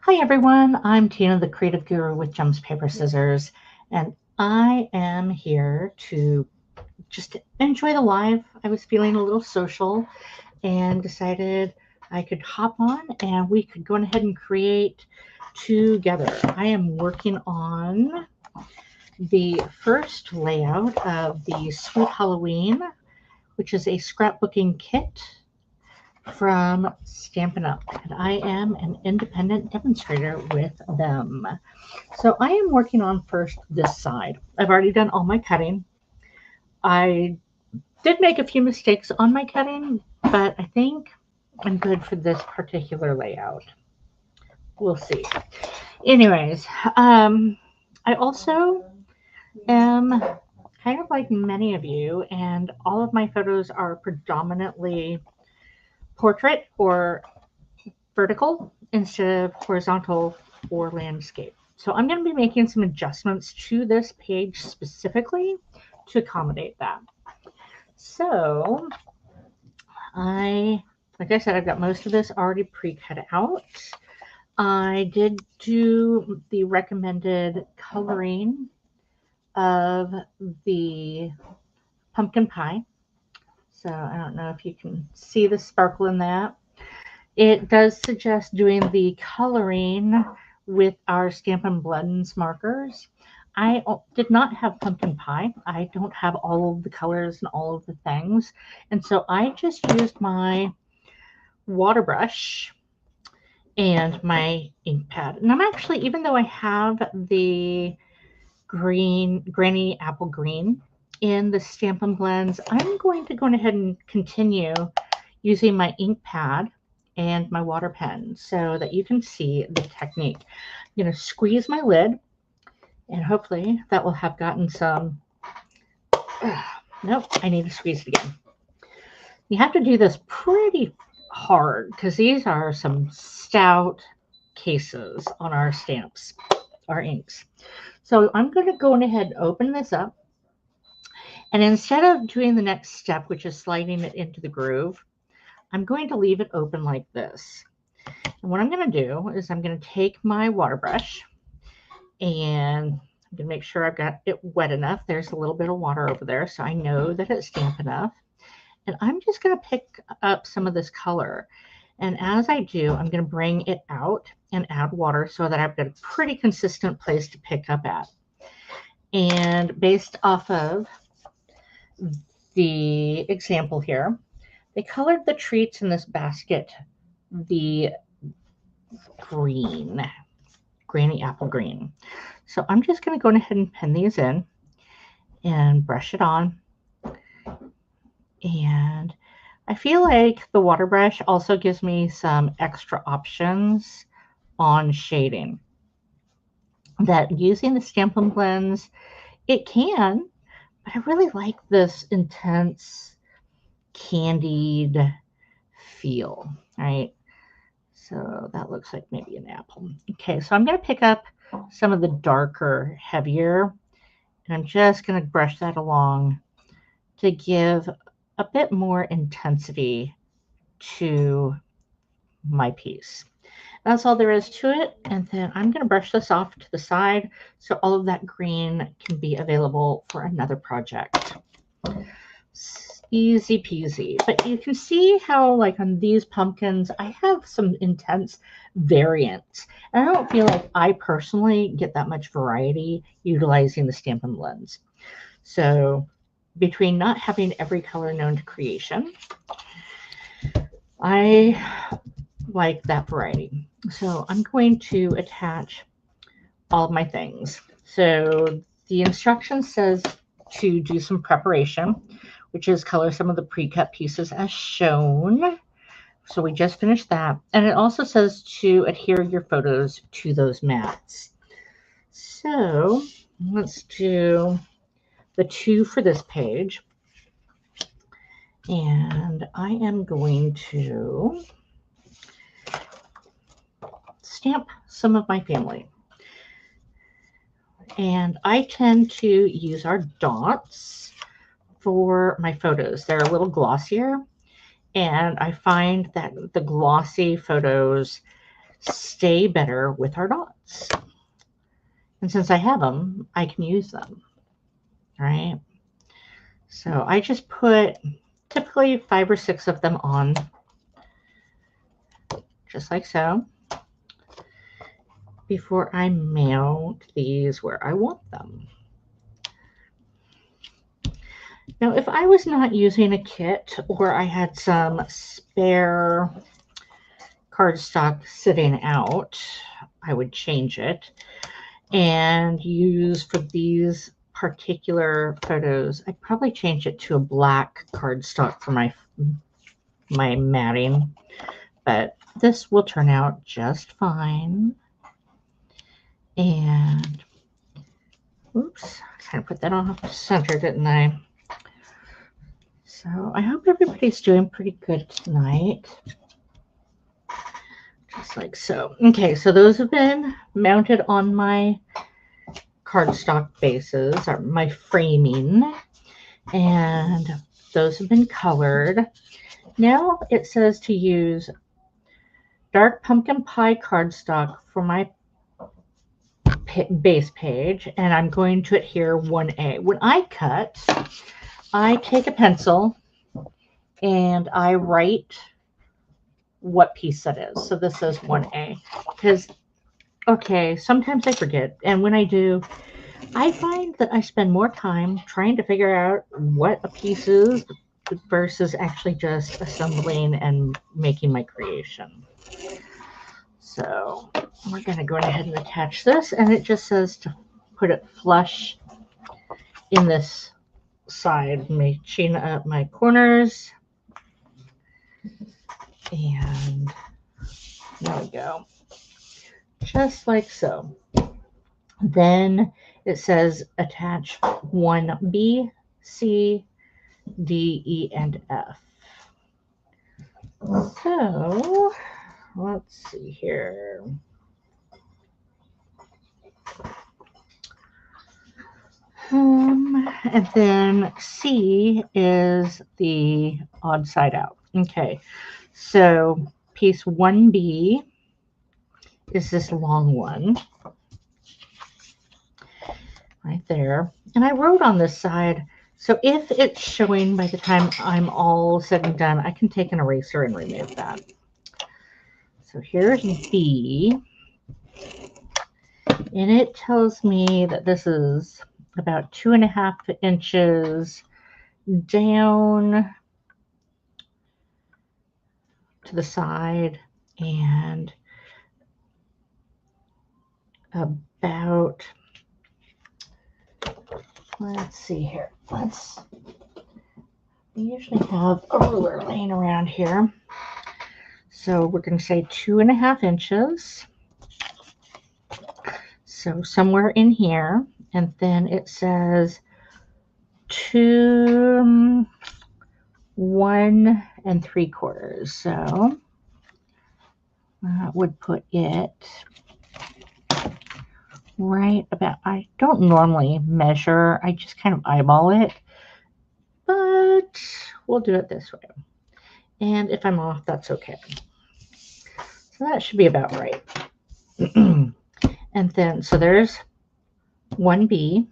Hi everyone, I'm Tina, the creative guru with Gems, Paper, Scissors, and I am here to just enjoy the live. I was feeling a little social and decided I could hop on and we could go ahead and create together. I am working on the first layout of the Sweet Halloween, which is a scrapbooking kit from Stampin' Up! And I am an independent demonstrator with them. So I am working on first this side. I've already done all my cutting. I did make a few mistakes on my cutting, but I think I'm good for this particular layout. We'll see. Anyways, I also am kind of like many of you, and all of my photos are predominantly portrait or vertical instead of horizontal or landscape. So I'm going to be making some adjustments to this page specifically to accommodate that. So like I said, I've got most of this already pre-cut out. I did do the recommended coloring of the pumpkin pie. So I don't know if you can see the sparkle in that. It does suggest doing the coloring with our Stampin' Blends markers. I did not have pumpkin pie. I don't have all of the colors and all of the things. And so I just used my water brush and my ink pad. And I'm actually, even though I have the granny apple green in the Stampin' Blends, I'm going to go ahead and continue using my ink pad and my water pen so that you can see the technique. I'm going to squeeze my lid and hopefully that will have gotten some. Nope, I need to squeeze it again. You have to do this pretty hard because these are some stout cases on our stamps, our inks. So I'm going to go ahead and open this up. And instead of doing the next step, which is sliding it into the groove, I'm going to leave it open like this. And what I'm going to do is I'm going to take my water brush and I'm going to make sure I've got it wet enough. There's a little bit of water over there, so I know that it's damp enough. And I'm just going to pick up some of this color. And as I do, I'm going to bring it out and add water so that I've got a pretty consistent place to pick up at. And based off of the example here, they colored the treats in this basket the green, granny apple green. So I'm just going to go ahead and pin these in and brush it on. And I feel like the water brush also gives me some extra options on shading. That using the Stampin' Blends, it can, but I really like this intense candied feel, right? So that looks like maybe an apple. Okay, so I'm going to pick up some of the darker, heavier, and I'm just going to brush that along to give a bit more intensity to my piece. That's all there is to it. And then I'm going to brush this off to the side so all of that green can be available for another project. Easy peasy. But you can see how, like on these pumpkins, I have some intense variants. And I don't feel like I personally get that much variety utilizing the Stampin' Blends. So between not having every color known to creation, I like that variety. So I'm going to attach all of my things. So the instruction says to do some preparation, which is color some of the pre-cut pieces as shown. So we just finished that. And it also says to adhere your photos to those mats. So let's do the two for this page. And I am going to stamp some of my family. And I tend to use our dots for my photos. They're a little glossier, and I find that the glossy photos stay better with our dots. And since I have them, I can use them, right? So I just put typically 5 or 6 of them on, just like so, before I mount these where I want them. Now, if I was not using a kit or I had some spare cardstock sitting out, I would change it and use for these particular photos, I'd probably change it to a black cardstock for my matting, but this will turn out just fine. And oops, I kind of put that off center, didn't I? So I hope everybody's doing pretty good tonight. Just like so. Okay, so those have been mounted on my cardstock bases, or my framing, and those have been colored. Now it says to use dark pumpkin pie cardstock for my base page, and I'm going to adhere 1A. When I cut, I take a pencil and I write what piece that is. So this says 1A because, okay, sometimes I forget. And when I do, I find that I spend more time trying to figure out what a piece is versus actually just assembling and making my creation. So we're going to go ahead and attach this, and it just says to put it flush in this side, matching up my corners. And there we go. Just like so. Then it says attach 1B, C, D, E, and F. So let's see here. And then C is the odd side out. Okay, so piece 1B is this long one right there. And I wrote on this side, so if it's showing by the time I'm all said and done, I can take an eraser and remove that. So here's B, and it tells me that this is about 2.5 inches down to the side and about, let's see here, we usually have a ruler laying around here. So we're going to say 2.5 inches. So somewhere in here, and then it says 1 3/4. So that would put it right about, I don't normally measure, I just kind of eyeball it, but we'll do it this way. And if I'm off, that's okay. So that should be about right. And then, so there's 1B.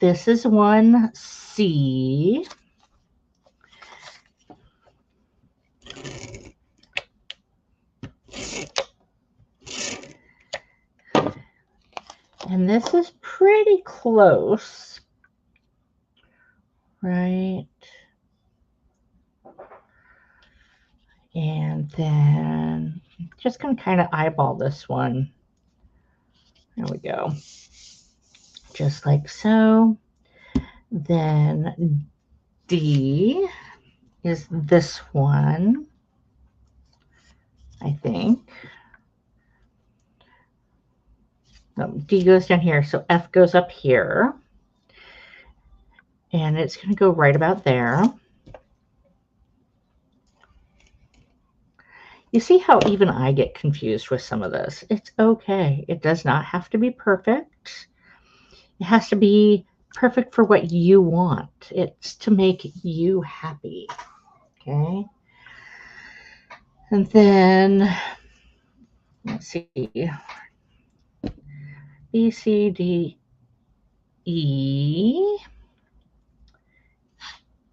This is 1C. And this is pretty close, right? And then just going to kind of eyeball this one. There we go. Just like so. Then D is this one, I think. No, D goes down here, so F goes up here. And it's going to go right about there. You see how even I get confused with some of this. It's okay. It does not have to be perfect. It has to be perfect for what you want. It's to make you happy. Okay. And then let's see, B, C, D, E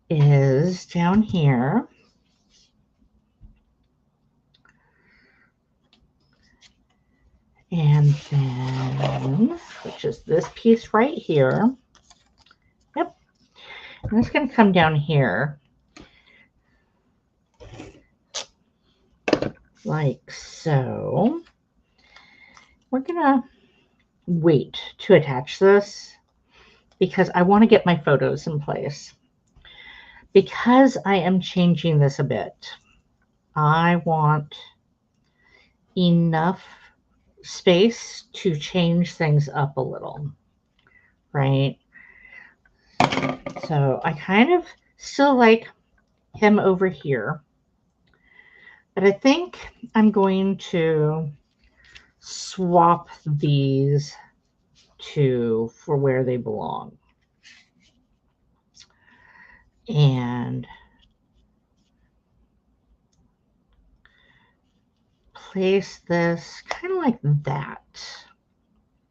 is down here. And then, which is this piece right here. Yep. And it's going to come down here like so. We're going to wait to attach this because I want to get my photos in place. Because I am changing this a bit, I want enough space to change things up a little, right? So I kind of still like him over here, but I think I'm going to swap these two for where they belong. And place this kind of like that.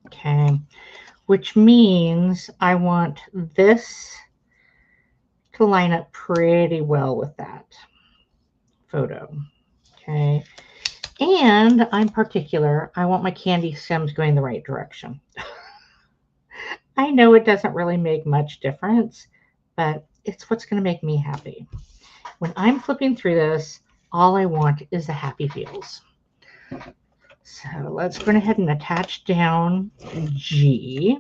Okay. Which means I want this to line up pretty well with that photo. Okay. And I'm particular. I want my candy stems going the right direction. I know it doesn't really make much difference, but it's what's going to make me happy. When I'm flipping through this, all I want is the happy feels. So let's go ahead and attach down G.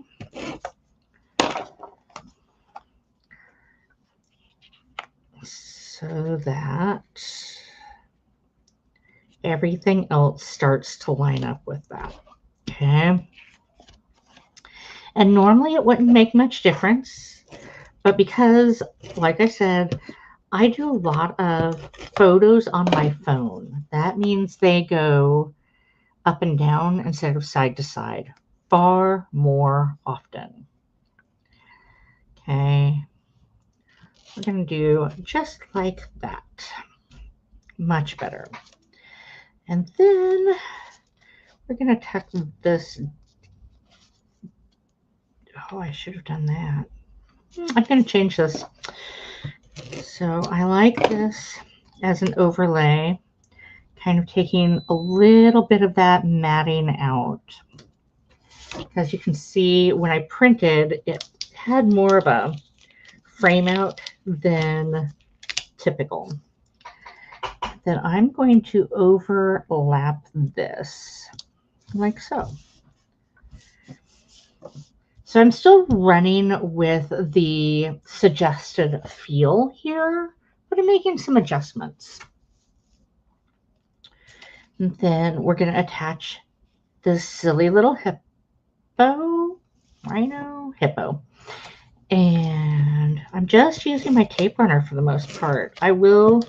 So that everything else starts to line up with that. Okay. And normally it wouldn't make much difference, but because, like I said, I do a lot of photos on my phone. That means they go up and down instead of side to side far more often. Okay. We're going to do just like that. Much better. And then we're going to tuck this. Oh, I should have done that. I'm going to change this. So I like this as an overlay, kind of taking a little bit of that matting out. As you can see, when I printed, it had more of a frame out than typical. Then I'm going to overlap this like so. So I'm still running with the suggested feel here, but I'm making some adjustments. And then we're going to attach this silly little hippo. And I'm just using my tape runner for the most part. I will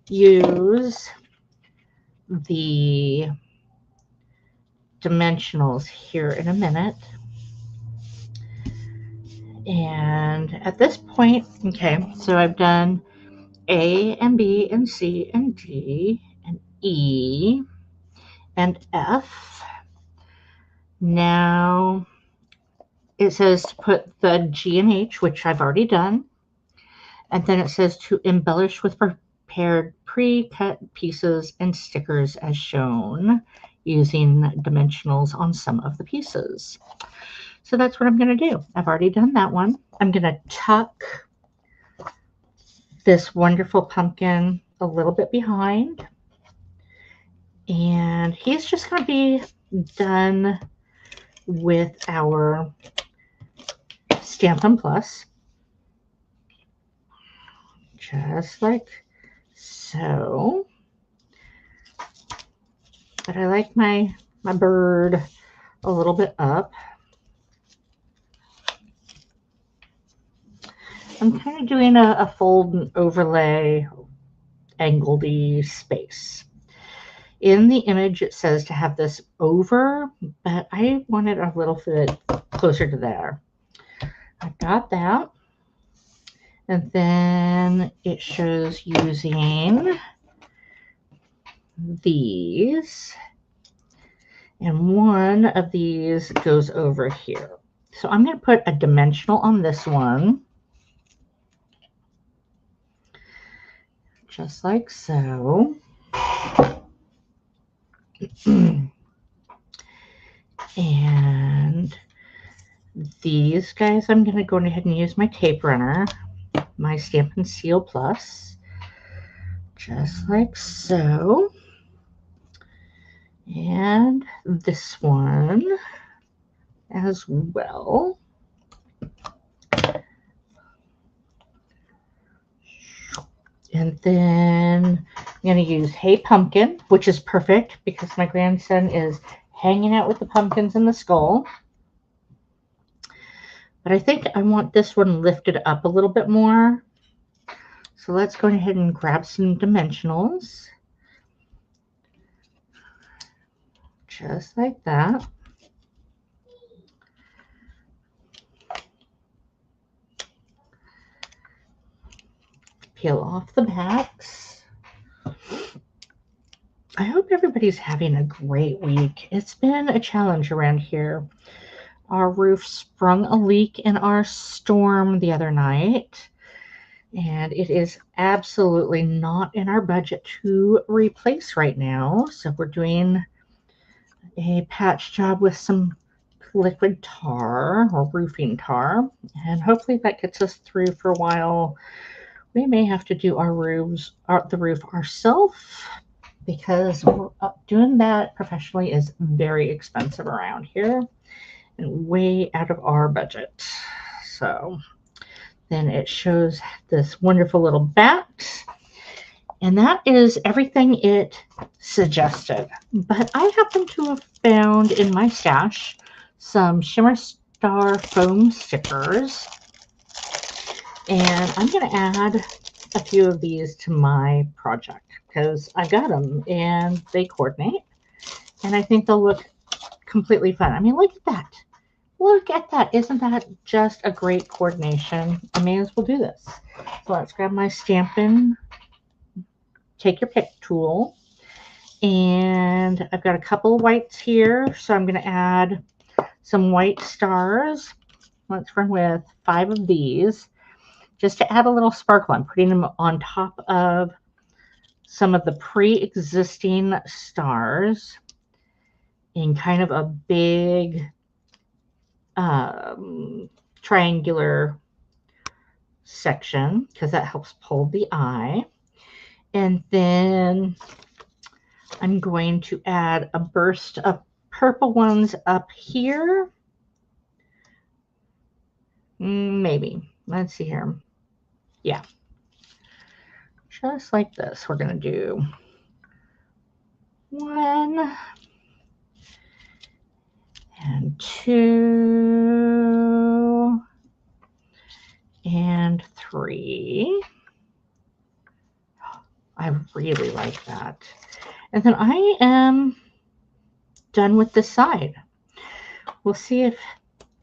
use the dimensionals here in a minute. And at this point, okay, so I've done A and B and C and D and E and F. Now it says to put the G and H, which I've already done. And then it says to embellish with prepared pre-cut pieces and stickers as shown using dimensionals on some of the pieces. So that's what I'm going to do. I've already done that one. I'm going to tuck this wonderful pumpkin a little bit behind. And he's just going to be done with our Stampin' Plus. Just like so. But I like my bird a little bit up. I'm kind of doing a fold and overlay angled-y space. In the image, it says to have this over, but I want it a little bit closer to there. I've got that. And then it shows using these And one of these goes over here. So I'm going to put a dimensional on this one. Just like so. And these guys, I'm going to go ahead and use my tape runner, my Stampin' Seal Plus, just like so. And this one as well. And then I'm going to use Hey Pumpkin, which is perfect because my grandson is hanging out with the pumpkins in the skull. But I think I want this one lifted up a little bit more. So let's go ahead and grab some dimensionals. Just like that. Peel off the backs. I hope everybody's having a great week. It's been a challenge around here. Our roof sprung a leak in our storm the other night, and it is absolutely not in our budget to replace right now. So we're doing a patch job with some liquid tar or roofing tar, and hopefully that gets us through for a while. We may have to do the roof ourselves because doing that professionally is very expensive around here and way out of our budget. So then it shows this wonderful little bat, and that is everything it suggested. But I happen to have found in my stash some Shimmer Star foam stickers, and I'm going to add a few of these to my project because I got them and they coordinate, and I think they'll look completely fun. I mean, look at that. Look at that. Isn't that just a great coordination? I may as well do this. So let's grab my Stampin' Take Your Pick tool. And I've got a couple of whites here. So I'm going to add some white stars. Let's run with 5 of these. Just to add a little sparkle. I'm putting them on top of some of the pre-existing stars in kind of a big triangular section because that helps pull the eye. And then I'm going to add a burst of purple ones up here. Maybe. Let's see here. Yeah. Just like this. We're going to do 1 and 2 and 3. I really like that. And then I am done with this side. We'll see if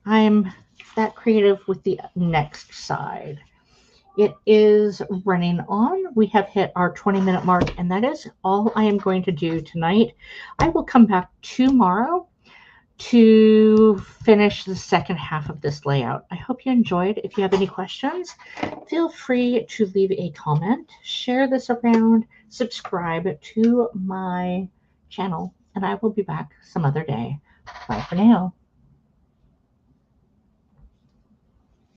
I'm that creative with the next side. It is running on. We have hit our 20-minute mark, and that is all I am going to do tonight. I will come back tomorrow to finish the second half of this layout. I hope you enjoyed. If you have any questions, feel free to leave a comment, share this around, subscribe to my channel, and I will be back some other day. Bye for now.